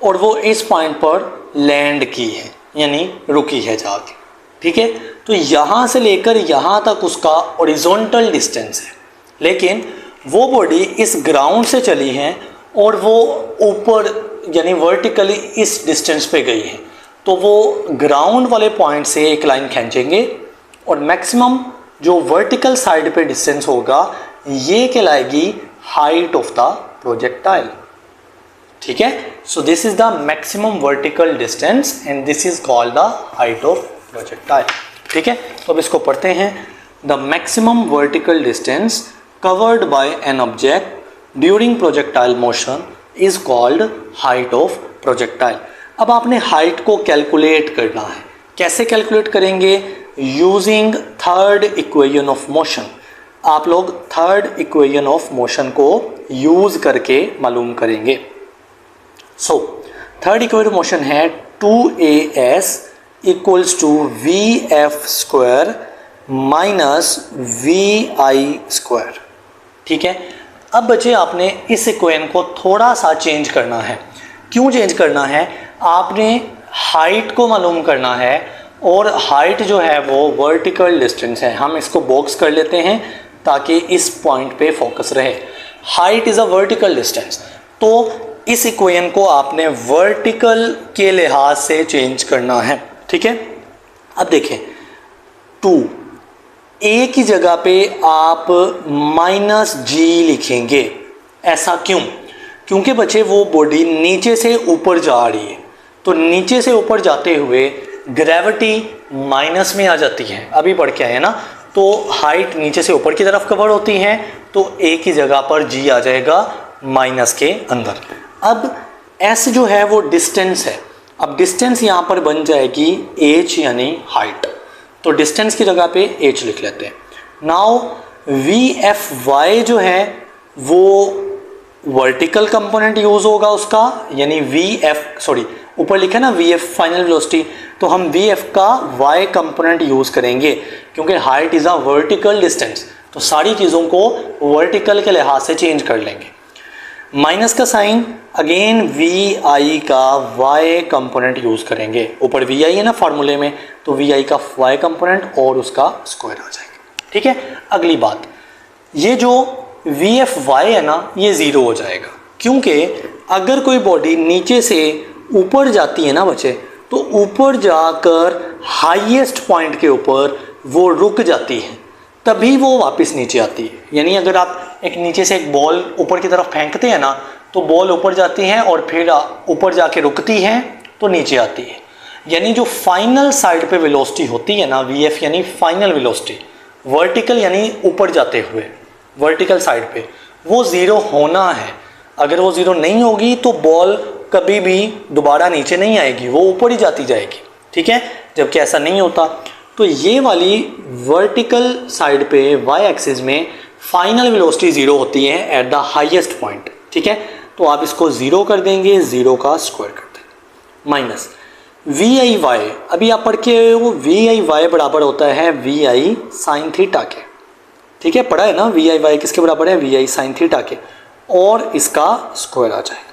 और वो इस पॉइंट पर लैंड की है यानी रुकी है जाके। ठीक है, तो यहाँ से लेकर यहाँ तक उसका हॉरिजॉन्टल डिस्टेंस है, लेकिन वो बॉडी इस ग्राउंड से चली है और वो ऊपर यानी वर्टिकली इस डिस्टेंस पे गई है। तो वो ग्राउंड वाले पॉइंट से एक लाइन खींचेंगे और मैक्सिमम जो वर्टिकल साइड पे डिस्टेंस होगा ये कहलाएगी हाइट ऑफ द प्रोजेक्टाइल। ठीक है, सो this is the maximum vertical distance and this is called the height of projectile. ठीक है, तो अब इसको पढ़ते हैं। The maximum vertical distance covered by an object during projectile motion is called height of projectile. अब आपने हाइट को कैलकुलेट करना है। कैसे कैलकुलेट करेंगे? Using third equation of motion. आप लोग थर्ड इक्वेशन ऑफ मोशन को यूज करके मालूम करेंगे। So third equation of motion है 2as equals to V F square minus V I square. ठीक है, अब बच्चे आपने इस इक्वेशन को थोड़ा सा चेंज करना है। क्यों चेंज करना है? आपने हाइट को मालूम करना है और हाइट जो है वो वर्टिकल डिस्टेंस है। हम इसको बॉक्स कर लेते हैं ताकि इस पॉइंट पे फोकस रहे। Height is a vertical distance, तो इस इक्वेशन को आपने वर्टिकल के लिहाज से चेंज करना है। ठीक है, अब देखें 2 ए की जगह पे आप माइनस जी लिखेंगे। ऐसा क्यों? क्योंकि बच्चे वो बॉडी नीचे से ऊपर जा रही है, तो नीचे से ऊपर जाते हुए ग्रेविटी माइनस में आ जाती है, अभी बढ़ के आए ना, तो हाइट नीचे से ऊपर की तरफ कवर होती है, तो ए की जगह पर जी आ जाएगा माइनस के अंदर। अब एस जो है वो डिस्टेंस है, अब डिस्टेंस यहाँ पर बन जाएगी एच यानी हाइट, तो डिस्टेंस की जगह पे एच लिख लेते हैं। नाउ वी एफ वाई जो है वो वर्टिकल कंपोनेंट यूज होगा उसका, यानी वी एफ सॉरी ऊपर लिखा है ना वी एफ फाइनल वेलोसिटी, तो हम वी एफ का वाई कंपोनेंट यूज करेंगे क्योंकि height is a vertical distance, तो सारी चीज़ों को वर्टिकल के लिहाज से चेंज कर लेंगे। माइनस का साइन अगेन वी आई का वाई कंपोनेंट यूज करेंगे, ऊपर वी आई है ना फार्मूले में, तो वी आई का वाई कंपोनेंट और उसका स्क्वायर आ जाएगा। ठीक है, अगली बात, ये जो वी एफ वाई है ना ये ज़ीरो हो जाएगा, क्योंकि अगर कोई बॉडी नीचे से ऊपर जाती है ना बच्चे, तो ऊपर जाकर हाईएस्ट पॉइंट के ऊपर वो रुक जाती है, तभी वो वापस नीचे आती है। यानी अगर आप एक नीचे से एक बॉल ऊपर की तरफ फेंकते हैं ना, तो बॉल ऊपर जाती है और फिर ऊपर जाके रुकती है तो नीचे आती है। यानी जो फाइनल साइड पे वेलोसिटी होती है ना वी एफ यानी फाइनल वेलोसिटी, वर्टिकल यानी ऊपर जाते हुए वर्टिकल साइड पे, वो ज़ीरो होना है। अगर वो ज़ीरो नहीं होगी तो बॉल कभी भी दोबारा नीचे नहीं आएगी, वो ऊपर ही जाती जाएगी। ठीक है, जबकि ऐसा नहीं होता। तो ये वाली वर्टिकल साइड पे वाई एक्सिस में फाइनल वेलोसिटी ज़ीरो होती है एट द हाईएस्ट पॉइंट। ठीक है, तो आप इसको ज़ीरो कर देंगे, ज़ीरो का स्क्वायर कर देंगे, माइनस वी आई वाई। अभी आप पढ़ के वो वी आई वाई बराबर होता है वी आई साइन थीटा के। ठीक है, पढ़ा है ना, वी आई वाई किसके बराबर है, वी आई साइन थीटा के, और इसका स्क्वायर आ जाएगा।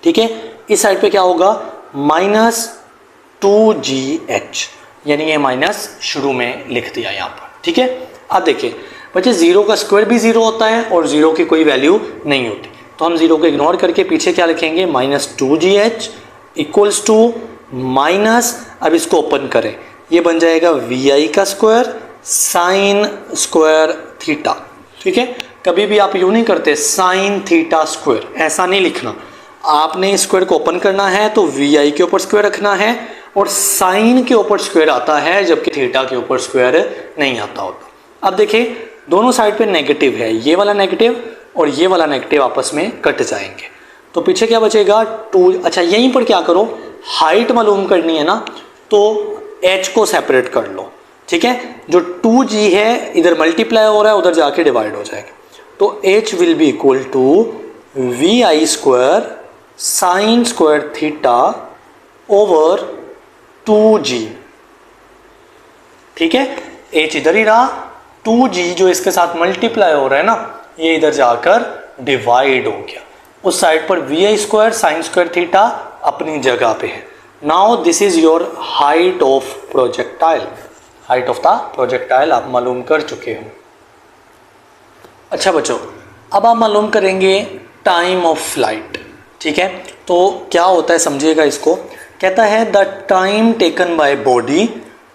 ठीक है, इस साइड पे क्या होगा, माइनस 2GH, यानी ये माइनस शुरू में लिख दिया यहाँ पर। ठीक है, अब देखिए बच्चे ज़ीरो का स्क्वायर भी ज़ीरो होता है और ज़ीरो की कोई वैल्यू नहीं होती, तो हम ज़ीरो को इग्नोर करके पीछे क्या लिखेंगे, minus 2GH equals to minus, अब इसको ओपन करें, ये बन जाएगा वी आई का स्क्वायर साइन स्क्वायर थीटा। ठीक है, कभी भी आप यूँ नहीं करते साइन थीटा स्क्वायर, ऐसा नहीं लिखना, आपने स्क्वायर को ओपन करना है तो वी आई के ऊपर स्क्वायर रखना है, और साइन के ऊपर स्क्वायर आता है जबकि थीटा के ऊपर स्क्वायर नहीं आता होता। अब देखिए दोनों साइड पे नेगेटिव है, ये वाला नेगेटिव और ये वाला नेगेटिव आपस में कट जाएंगे, तो पीछे क्या बचेगा 2। अच्छा, यहीं पर क्या करो, हाइट मालूम करनी है ना, तो h को सेपरेट कर लो। ठीक है, जो 2g है इधर मल्टीप्लाई हो रहा है, उधर जाके डिवाइड हो जाएगा, तो h will be equal to V I square sine square theta over 2g। ठीक है, h इधर ही रहा, 2g जो इसके साथ मल्टीप्लाई हो रहा है ना, ये इधर जाकर डिवाइड हो गया, उस साइड पर V I square sine square theta अपनी जगह पे है। Now this is your height of projectile, height of the projectile आप मालूम कर चुके हो। अच्छा बच्चों, अब आप मालूम करेंगे टाइम ऑफ फ्लाइट। ठीक है, तो क्या होता है समझिएगा इसको, कहता है the time taken by body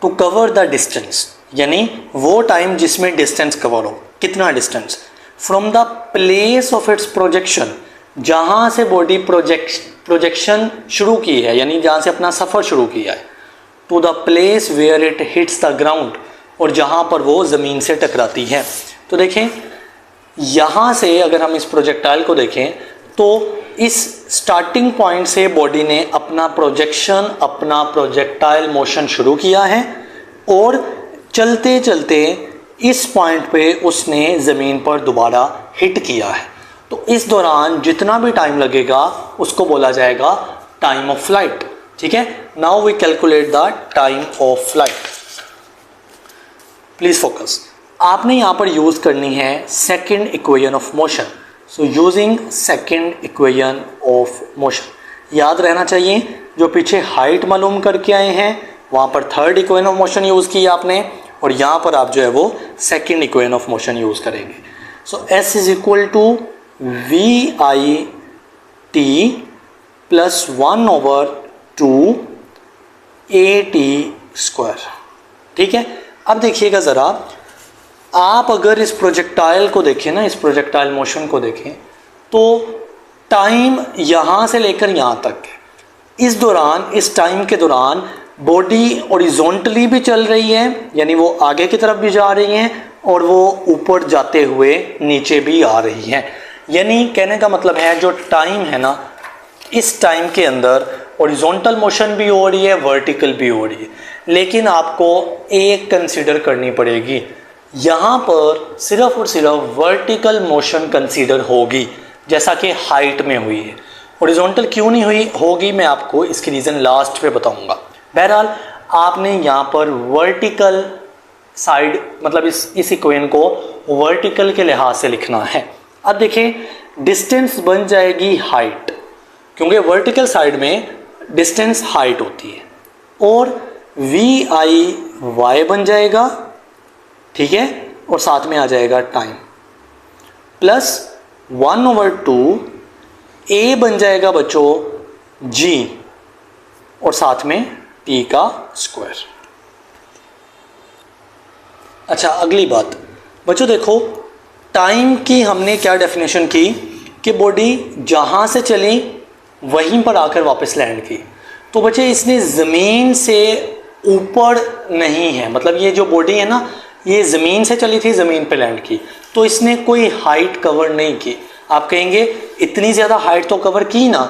to cover the distance, यानी वो टाइम जिसमें डिस्टेंस कवर हो, कितना distance, from the place of its projection, जहाँ से बॉडी प्रोजेक्शन शुरू की है, यानी जहाँ से अपना सफ़र शुरू किया है, to the place where it hits the ground, और जहाँ पर वो ज़मीन से टकराती है। तो देखें यहाँ से अगर हम इस प्रोजेक्टाइल को देखें तो इस स्टार्टिंग पॉइंट से बॉडी ने अपना प्रोजेक्शन, अपना प्रोजेक्टाइल मोशन शुरू किया है, और चलते चलते इस पॉइंट पे उसने ज़मीन पर दोबारा हिट किया है। तो इस दौरान जितना भी टाइम लगेगा उसको बोला जाएगा टाइम ऑफ फ्लाइट। ठीक है, now we calculate the time of flight. Please focus, आपने यहाँ पर यूज़ करनी है second equation of motion. So using second equation of motion, याद रहना चाहिए जो पीछे हाइट मालूम करके आए हैं वहाँ पर third equation of motion use किया आपने, और यहाँ पर आप जो है वो second equation of motion use करेंगे। So S is equal to V I T plus 1/2 A T square. ठीक है, अब देखिएगा ज़रा, आप अगर इस प्रोजेक्टाइल को देखें ना, इस प्रोजेक्टाइल मोशन को देखें, तो टाइम यहाँ से लेकर यहाँ तक है, इस दौरान, इस टाइम के दौरान बॉडी हॉरिजॉन्टली भी चल रही है, यानी वो आगे की तरफ भी जा रही हैं और वो ऊपर जाते हुए नीचे भी आ रही हैं। यानी कहने का मतलब है जो टाइम है ना, इस टाइम के अंदर हॉरिजॉन्टल मोशन भी हो रही है, वर्टिकल भी हो रही है, लेकिन आपको एक कंसीडर करनी पड़ेगी, यहाँ पर सिर्फ और सिर्फ वर्टिकल मोशन कंसीडर होगी, जैसा कि हाइट में हुई है। हॉरिजॉन्टल क्यों नहीं हुई होगी, मैं आपको इसकी रीज़न लास्ट पे बताऊंगा। बहरहाल आपने यहाँ पर वर्टिकल साइड, मतलब इस इक्वेशन को वर्टिकल के लिहाज से लिखना है। अब देखें डिस्टेंस बन जाएगी हाइट, क्योंकि वर्टिकल साइड में डिस्टेंस हाइट होती है, और वी आई वाई बन जाएगा, ठीक है, और साथ में आ जाएगा टाइम, प्लस 1/2 ए बन जाएगा बच्चों जी, और साथ में टी का स्क्वायर। अच्छा, अगली बात बच्चों देखो, टाइम की हमने क्या डेफिनेशन की कि बॉडी जहाँ से चली वहीं पर आकर वापस लैंड की। तो बच्चे इसने ज़मीन से ऊपर नहीं है, मतलब ये जो बॉडी है ना, ये ज़मीन से चली थी, ज़मीन पे लैंड की, तो इसने कोई हाइट कवर नहीं की। आप कहेंगे इतनी ज़्यादा हाइट तो कवर की ना,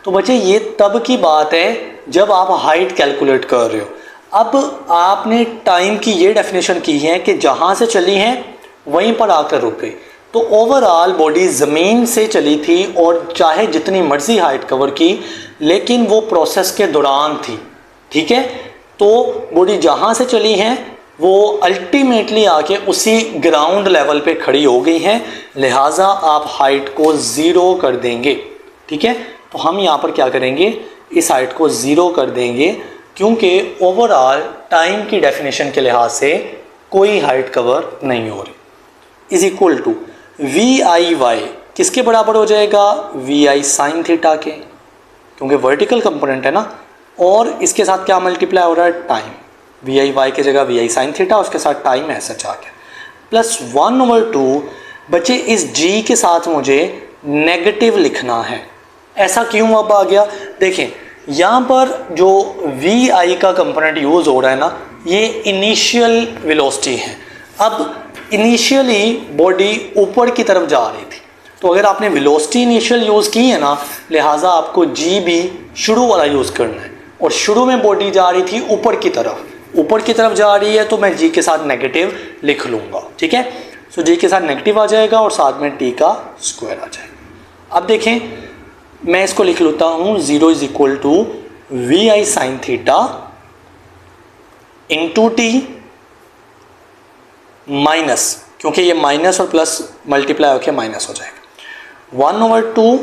तो बच्चे ये तब की बात है जब आप हाइट कैलकुलेट कर रहे हो। अब आपने टाइम की ये डेफिनेशन की है कि जहाँ से चली हैं वहीं पर आकर रुक गई, तो ओवरऑल बॉडी ज़मीन से चली थी और चाहे जितनी मर्जी हाइट कवर की, लेकिन वो प्रोसेस के दौरान थी, ठीक है। तो बॉडी जहाँ से चली हैं वो अल्टीमेटली आके उसी ग्राउंड लेवल पे खड़ी हो गई हैं, लिहाजा आप हाइट को 0 कर देंगे, ठीक है। तो हम यहाँ पर क्या करेंगे, इस हाइट को 0 कर देंगे, क्योंकि ओवरऑल टाइम की डेफिनेशन के लिहाज से कोई हाइट कवर नहीं हो रही। Is equal to V I Y किसके बराबर हो जाएगा, वी आई साइन थीटा के, क्योंकि वर्टिकल कंपोनेंट है ना, और इसके साथ क्या मल्टीप्लाई हो रहा है, टाइम। वी आई वाई की जगह वी आई साइन थीटा, उसके साथ टाइम ऐसा आ गया, प्लस 1/2। बच्चे इस जी के साथ मुझे नेगेटिव लिखना है। ऐसा क्यों अब आ गया, देखें यहाँ पर जो वी आई का कंपोनेंट यूज़ हो रहा है ना, ये इनिशियल वेलोसिटी है। अब इनिशियली बॉडी ऊपर की तरफ जा रही थी, तो अगर आपने वेलोसिटी इनिशियल यूज़ की है ना, लिहाजा आपको जी भी शुरू वाला यूज़ करना है, और शुरू में बॉडी जा रही थी ऊपर की तरफ जा रही है, तो मैं जी के साथ नेगेटिव लिख लूँगा, ठीक है। सो जी के साथ नेगेटिव आ जाएगा और साथ में टी का स्क्वायर आ जाएगा। अब देखें मैं इसको लिख लेता हूँ, 0 is equal to V I sine theta into T minus, क्योंकि ये माइनस और प्लस मल्टीप्लाई होकर माइनस हो जाएगा, 1/2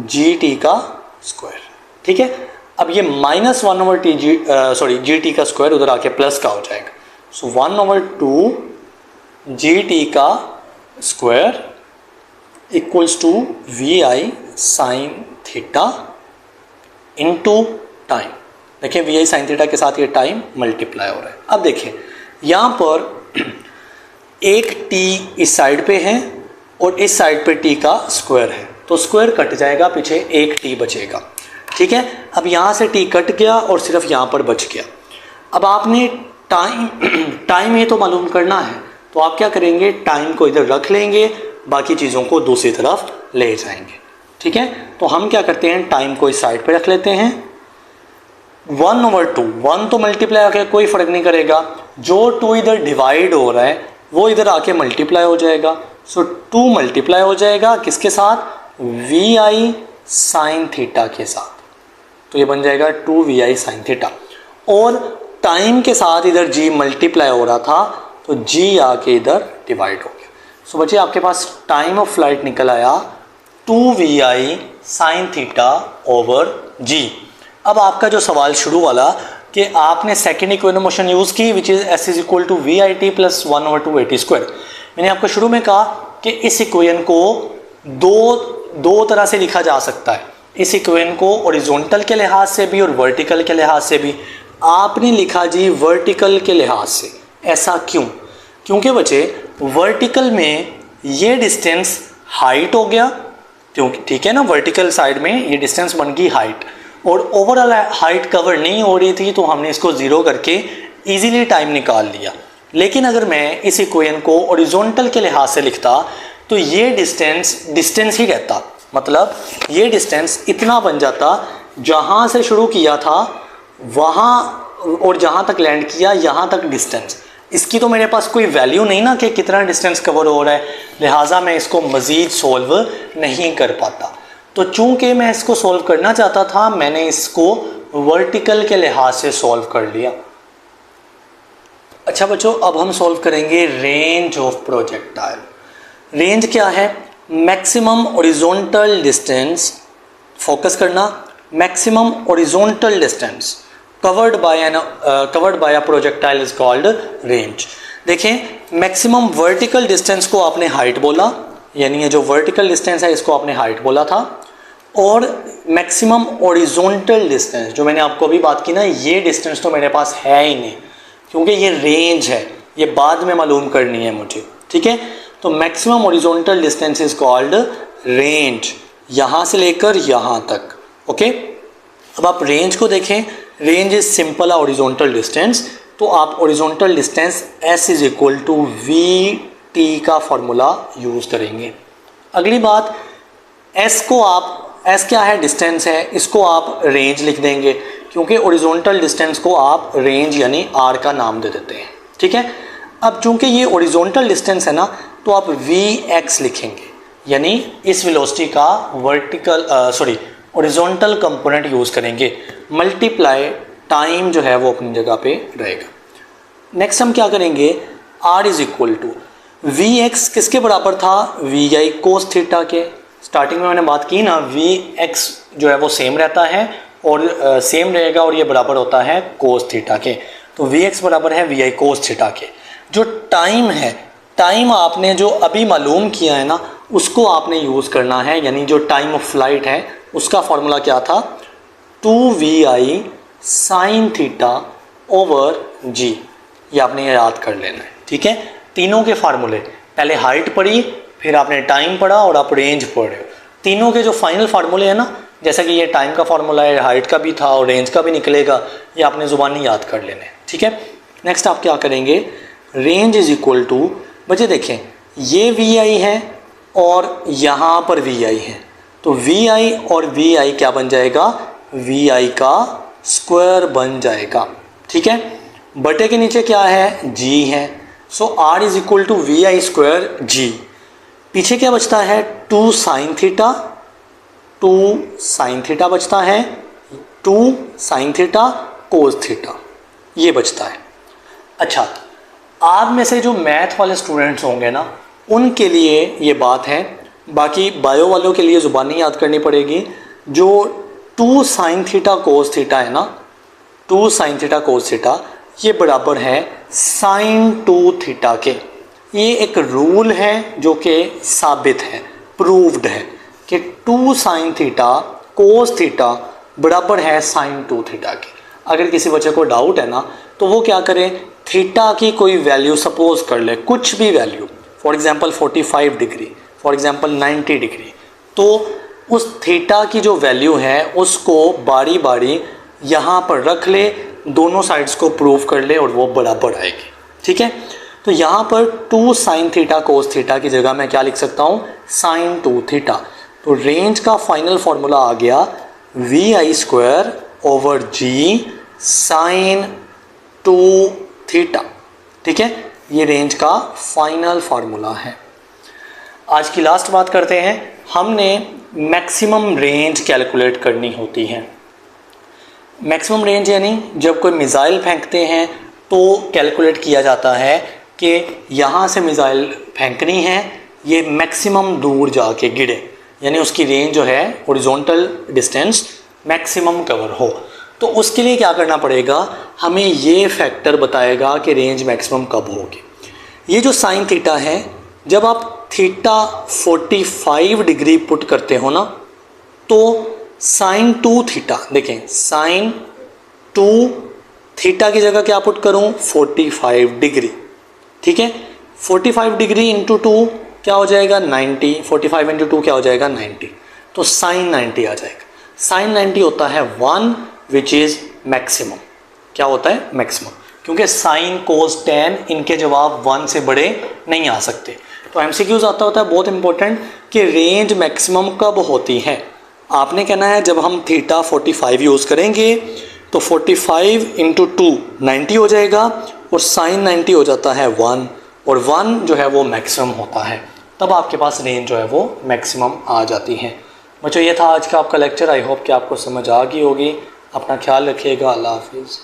जी टी का स्क्वायर, ठीक है। अब ये -1/2 जी टी का स्क्वायर उधर आके प्लस का हो जाएगा, सो 1/2 जी टी का square equals to V I sine theta into time. देखिए वी आई साइन थीटा के साथ ये टाइम मल्टीप्लाई हो रहा है। अब देखिए यहाँ पर एक टी इस साइड पे है और इस साइड पे टी का स्क्वायर है, तो स्क्वायर कट जाएगा, पीछे एक टी बचेगा, ठीक है। अब यहाँ से टी कट गया और सिर्फ यहाँ पर बच गया। अब आपने टाइम ये तो मालूम करना है, तो आप क्या करेंगे, टाइम को इधर रख लेंगे, बाकी चीज़ों को दूसरी तरफ ले जाएंगे, ठीक है। तो हम क्या करते हैं, टाइम को इस साइड पे रख लेते हैं, 1/2, 1 तो मल्टीप्लाई आके कोई फ़र्क नहीं करेगा, जो 2 इधर डिवाइड हो रहा है वो इधर आके मल्टीप्लाई हो जाएगा, सो 2 मल्टीप्लाई हो जाएगा किसके साथ, वी आई साइन थीटा के साथ, तो ये बन जाएगा 2 वी आई साइन थीटा, और टाइम के साथ इधर जी मल्टीप्लाई हो रहा था तो जी आके इधर डिवाइड हो गया। सो बच्चे आपके पास टाइम ऑफ फ्लाइट निकल आया 2 V I sine theta over G. अब आपका जो सवाल शुरू वाला कि आपने सेकेंड इक्वेशन मोशन यूज़ की which is S is equal to V I T plus 1/2 A T square, मैंने आपको शुरू में कहा कि इस इक्वेशन को दो तरह से लिखा जा सकता है, इस इक्वेशन को हॉरिजॉन्टल के लिहाज से भी और वर्टिकल के लिहाज से भी। आपने लिखा जी वर्टिकल के लिहाज से, ऐसा क्यों, क्योंकि बच्चे वर्टिकल में ये डिस्टेंस हाइट हो गया, क्योंकि ठीक है ना, वर्टिकल साइड में ये डिस्टेंस बन गई हाइट, और ओवरऑल हाइट कवर नहीं हो रही थी, तो हमने इसको ज़ीरो करके ईजिली टाइम निकाल लिया। लेकिन अगर मैं इस इक्वेशन को ओरिजोनटल के लिहाज से लिखता तो ये डिस्टेंस ही रहता, मतलब ये डिस्टेंस इतना बन जाता, जहाँ से शुरू किया था वहाँ और जहाँ तक लैंड किया यहाँ तक डिस्टेंस। इसकी तो मेरे पास कोई वैल्यू नहीं ना कि कितना डिस्टेंस कवर हो रहा है, लिहाजा मैं इसको मज़ीद सोल्व नहीं कर पाता। तो चूंकि मैं इसको सोल्व करना चाहता था, मैंने इसको वर्टिकल के लिहाज से सोल्व कर लिया। अच्छा बच्चों, अब हम सोल्व करेंगे रेंज ऑफ प्रोजेक्टाइल। रेंज क्या है? मैक्सिमम ओरिजोनटल डिस्टेंस, फोकस करना, maximum horizontal distance covered by a projectile is called range. देखें, मैक्सिमम वर्टिकल डिस्टेंस को आपने हाइट बोला, यानी ये जो वर्टिकल डिस्टेंस है इसको आपने हाइट बोला था, और मैक्सिमम ओरिजोनटल डिस्टेंस जो मैंने आपको अभी बात की ना, ये डिस्टेंस तो मेरे पास है ही नहीं, क्योंकि ये रेंज है, ये बाद में मालूम करनी है मुझे, ठीक है। तो maximum horizontal distance is called range, यहाँ से लेकर यहाँ तक, ओके। अब आप रेंज को देखें, range is simple horizontal distance, तो आप horizontal distance S is equal to VT का फॉर्मूला यूज़ करेंगे। अगली बात, S क्या है? डिस्टेंस है, इसको आप रेंज लिख देंगे, क्योंकि ओरिजोनटल डिस्टेंस को आप रेंज यानी R का नाम दे देते हैं, ठीक है। अब चूंकि ये ओरिजोनटल डिस्टेंस है ना, तो आप Vx लिखेंगे, यानी इस वेलोसिटी का ओरिजोनटल कंपोनेंट यूज़ करेंगे, मल्टीप्लाई टाइम जो है वो अपनी जगह पे रहेगा। नेक्स्ट हम क्या करेंगे, R is equal to Vx किसके बराबर था? Vi कोस थीटा के। स्टार्टिंग में मैंने बात की ना, Vx जो है वो सेम रहता है और सेम रहेगा और ये बराबर होता है कोस थीटा के, तो Vx बराबर है Vi कोस थीटा के। जो टाइम है, टाइम आपने जो अभी मालूम किया है ना, उसको आपने यूज़ करना है, यानी जो टाइम ऑफ फ्लाइट है उसका फॉर्मूला क्या था? 2Vi साइन थीटा ओवर जी, ये आपने याद कर लेना है, ठीक है। तीनों के फार्मूले, पहले हाइट पढ़ी, फिर आपने टाइम पढ़ा और आप रेंज पढ़ रहे हो। तीनों के जो फाइनल फार्मूले हैं ना, जैसा कि ये टाइम का फार्मूला है, हाइट का भी था और रेंज का भी निकलेगा, ये आपने ज़ुबानी याद कर लेने, ठीक है। नेक्स्ट आप क्या करेंगे, रेंज इज इक्वल टू, बच्चे देखें ये Vi है और यहाँ पर Vi है, तो Vi और Vi क्या बन जाएगा? Vi का स्क्वायर बन जाएगा, ठीक है। बटे के नीचे क्या है? G है, so R is equal to Vi square G। पीछे क्या बचता है? 2 साइन थीटा, 2 साइन थीटा बचता है, 2 साइन थीटा कोस थीटा, ये बचता है। अच्छा, आप में से जो मैथ वाले स्टूडेंट्स होंगे ना, उनके लिए ये बात है, बाकी बायो वालों के लिए ज़ुबानी याद करनी पड़ेगी। जो 2 साइन थीटा कोस थीटा है ना, 2 साइन थीटा कोस थीटा, ये बराबर है साइन 2 थीटा के। ये एक रूल है जो कि साबित है, प्रूव्ड है कि 2 साइन थीटा कोस थीटा बराबर है साइन 2 थीटा के। अगर किसी बच्चे को डाउट है ना, तो वो क्या करे, थीटा की कोई वैल्यू सपोज कर ले, कुछ भी value, for example 45 degree, for example 90 degree, तो उस थीटा की जो वैल्यू है उसको बारी बारी यहाँ पर रख ले, दोनों साइड्स को प्रूव कर ले और वो बराबर आएगी, ठीक है। तो यहाँ पर 2 साइन थीटा कोस थीटा की जगह मैं क्या लिख सकता हूँ? Sine 2 theta. तो रेंज का फाइनल फॉर्मूला आ गया Vi square over G sine 2 theta, ठीक है। ये रेंज का फाइनल फार्मूला है। आज की लास्ट बात करते हैं, हमने मैक्सिमम रेंज कैलकुलेट करनी होती है। मैक्सिमम रेंज यानी जब कोई मिसाइल फेंकते हैं तो कैलकुलेट किया जाता है कि यहाँ से मिसाइल फेंकनी है, ये मैक्सिमम दूर जाके गिरे, यानी उसकी रेंज जो है हॉरिजॉन्टल डिस्टेंस मैक्सिमम कवर हो। तो उसके लिए क्या करना पड़ेगा, हमें ये फैक्टर बताएगा कि रेंज मैक्सिमम कब होगी। ये जो साइन थीटा है, जब आप थीटा 45 डिग्री पुट करते हो ना, तो साइन 2 थीटा, देखें साइन 2 थीटा की जगह क्या पुट करूं? 45 डिग्री, ठीक है। 45 डिग्री इंटू 2 क्या हो जाएगा? 90, 45 इंटू 2 क्या हो जाएगा? 90, तो साइन 90 आ जाएगा। साइन 90 होता है 1 विच इज़ मैक्सिमम। क्या होता है? मैक्सिमम, क्योंकि साइन कोस टेन इनके जवाब 1 से बड़े नहीं आ सकते। तो एमसीक्यूज आता होता है बहुत इंपॉर्टेंट कि रेंज मैक्सिमम कब होती है। आपने कहना है जब हम थीटा 45 यूज़ करेंगे तो 45 इंटू 2 90 हो जाएगा और साइन 90 हो जाता है 1 और 1 जो है वो मैक्सिमम होता है, तब आपके पास रेंज जो है वो मैक्सिमम आ जाती है। बच्चों ये था आज का आपका लेक्चर। आई होप कि आपको समझ आ गई होगी। अपना ख्याल रखिएगा। अल्लाह हाफिज़।